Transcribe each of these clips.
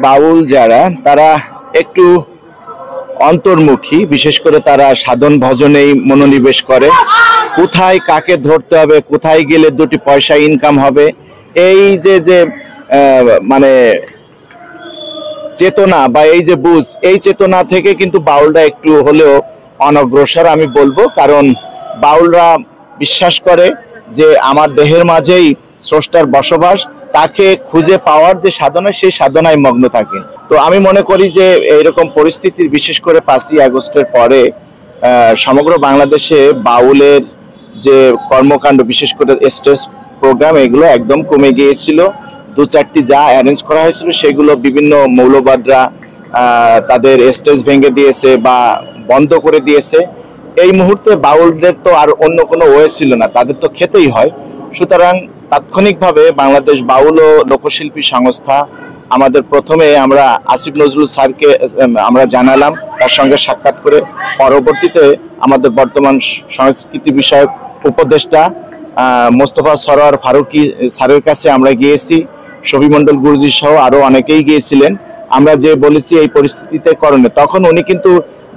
বাউল যারা তারা একটু অন্তর্মুখী, বিশেষ করে তারা সাধন ভজনেই মনোনিবেশ করে। কোথায় কাকে ধরতে হবে, কোথায় গেলে দুটি পয়সা ইনকাম হবে, এই যে যে মানে চেতনা বা এই যে বুঝ, এই চেতনা থেকে কিন্তু বাউলরা একটু হলেও অনগ্রসর আমি বলবো। কারণ বাউলরা বিশ্বাস করে যে আমার দেহের মাঝেই স্রষ্টার বসবাস, তাকে খুঁজে পাওয়ার যে সাধনা, সেই সাধনায় মগ্ন থাকে। তো আমি মনে করি যে এইরকম পরিস্থিতি, বিশেষ করে 5ই আগস্টের পরে সমগ্র বাংলাদেশে বাউলের যে কর্মকাণ্ড, বিশেষ করে স্টেজ প্রোগ্রাম, এগুলো একদম কমে গিয়েছিল। 2-4টি যা অ্যারেঞ্জ করা হয়েছিল সেগুলো বিভিন্ন মৌলবাদরা তাদের স্টেজ ভেঙে দিয়েছে বা বন্ধ করে দিয়েছে। এই মুহূর্তে বাউলদের তো আর অন্য কোনো ওয়ে ছিল না, তাদের তো খেতেই হয়। সুতরাং তাৎক্ষণিকভাবে বাংলাদেশ বাউল ও লোকশিল্পী সংস্থা আমাদের প্রথমে আমরা আসিফ নজরুল স্যারকে আমরা জানালাম, তার সঙ্গে সাক্ষাৎ করে পরবর্তীতে আমাদের বর্তমান সংস্কৃতি বিষয়ক উপদেষ্টা মোস্তফা সরোয়ার ফারুকী স্যারের কাছে আমরা গিয়েছি। শফিমন্ডল গুরুজি সহ আরো অনেকেই গিয়েছিলেন। আমরা যে বলেছি এই পরিস্থিতিতে করণীয়, তখন উনি কিন্তু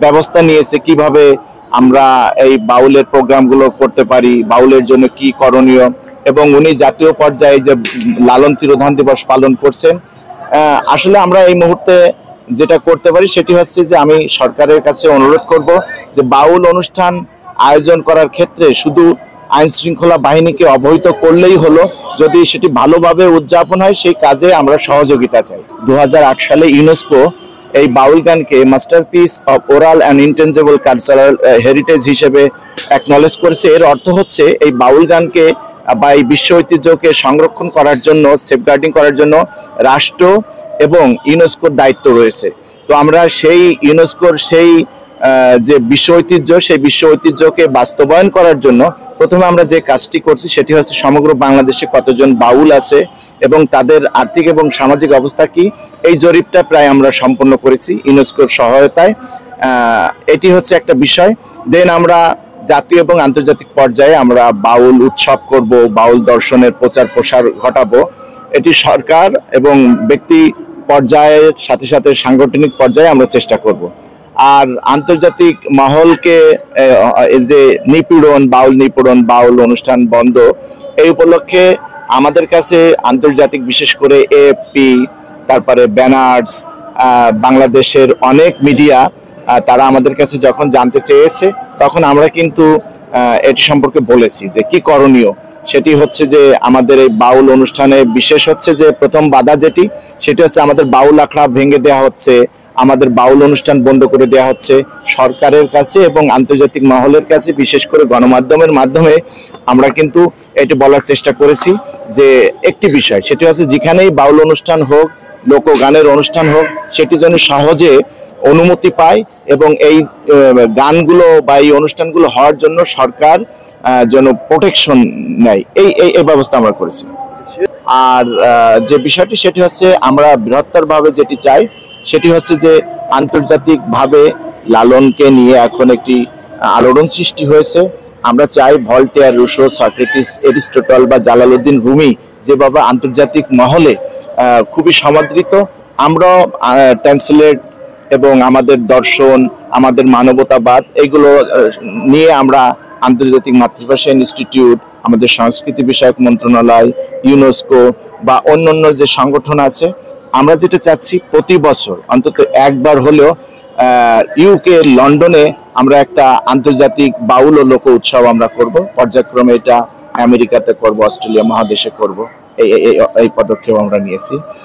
ব্যবস্থা নিয়েছে কিভাবে আমরা এই বাউলের প্রোগ্রামগুলো করতে পারি, বাউলের জন্য কি করণীয়, এবং উনি জাতীয় পর্যায়ে যে লালন তিরোধান দিবস পালন করছেন। আসলে আমরা এই মুহূর্তে যেটা করতে পারি সেটি হচ্ছে যে আমি সরকারের কাছে অনুরোধ করব যে বাউল অনুষ্ঠান আয়োজন করার ক্ষেত্রে শুধু আইন শৃঙ্খলা বাহিনীকে অবহিত করলেই হলো, যদি সেটি ভালোভাবে উদযাপন হয় সেই কাজে আমরা সহযোগিতা চাই। 2008 সালে ইউনেস্কো এই বাউল গানকে masterpiece of oral and intangible cultural heritage হিসেবে অ্যাকনলেজ করেছে। এর অর্থ হচ্ছে এই বাউল গানকে বা এই বিশ্ব ঐতিহ্যকে সংরক্ষণ করার জন্য, সেফগার্ডিং করার জন্য রাষ্ট্র এবং ইউনেস্কোর দায়িত্ব রয়েছে। তো আমরা সেই ইউনেস্কোর সেই যে বিশ্ব ঐতিহ্য, সেই বিশ্ব ঐতিহ্যকে বাস্তবায়ন করার জন্য প্রথমে আমরা যে কাজটি করছি সেটি হচ্ছে সমগ্র বাংলাদেশে কতজন বাউল আছে এবং তাদের আর্থিক এবং সামাজিক অবস্থা কি, এই জরিপটা প্রায় আমরা সম্পন্ন করেছি ইউনেস্কোর সহায়তায়। এটি হচ্ছে একটা বিষয়। দেন আমরা জাতীয় এবং আন্তর্জাতিক পর্যায়ে আমরা বাউল উৎসব করব, বাউল দর্শনের প্রচার প্রসার ঘটাবো। এটি সরকার এবং ব্যক্তি পর্যায়ের সাথে সাথে সাংগঠনিক পর্যায়ে আমরা চেষ্টা করব। আর আন্তর্জাতিক মহলকে যে নিপীড়ন, বাউল অনুষ্ঠান বন্ধ, এই উপলক্ষে আমাদের কাছে আন্তর্জাতিক, বিশেষ করে এএফপি, তারপরে ব্যানার্স, বাংলাদেশের অনেক মিডিয়া, তারা আমাদের কাছে যখন জানতে চেয়েছে তখন আমরা কিন্তু এটি সম্পর্কে বলেছি যে কি করণীয়। সেটি হচ্ছে যে আমাদের এই বাউল অনুষ্ঠানে বিশেষ হচ্ছে যে প্রথম বাধা যেটি, সেটি হচ্ছে আমাদের বাউল আখড়া ভেঙে দেওয়া হচ্ছে, আমাদের বাউল অনুষ্ঠান বন্ধ করে দেওয়া হচ্ছে। সরকারের কাছে এবং আন্তর্জাতিক মহলের কাছে, বিশেষ করে গণমাধ্যমের মাধ্যমে আমরা কিন্তু এটি বলার চেষ্টা করেছি যে একটি বিষয়, সেটি হচ্ছে যেখানেই বাউল অনুষ্ঠান হোক, লোকগানের অনুষ্ঠান হোক, সেটি যেন সহজে অনুমতি পায় এবং এই গানগুলো বা এই অনুষ্ঠানগুলো হওয়ার জন্য সরকার যেন প্রোটেকশন নেয়, এই ব্যবস্থা আমরা করেছি। আর যে বিষয়টি সেটি হচ্ছে আমরা বৃহত্তরভাবে যেটি চাই সেটি হচ্ছে যে আন্তর্জাতিকভাবে লালনকে নিয়ে এখন একটি আলোড়ন সৃষ্টি হয়েছে। আমরা চাই ভল্টেয়ার, রুশো, সক্রেটিস, এরিস্টটল বা জালালউদ্দিন রুমি যেভাবে আন্তর্জাতিক মহলে খুবই সমাদৃত, আমরাও ট্রান্সলেট এবং আমাদের দর্শন, আমাদের মানবতাবাদ, এগুলো নিয়ে আমরা আন্তর্জাতিক মাতৃভাষা ইনস্টিটিউট, আমাদের সংস্কৃতি বিষয়ক মন্ত্রণালয়, ইউনেস্কো বা অন্যান্য যে সংগঠন আছে, আমরা যেটা চাচ্ছি প্রতি বছর অন্তত একবার হলেও ইউকে লন্ডনে আমরা একটা আন্তর্জাতিক বাউল ও লোক উৎসব আমরা করব। পর্যায়ক্রমে এটা আমেরিকাতে করব, অস্ট্রেলিয়া মহাদেশে করব, এই পদক্ষেপ আমরা নিয়েছি।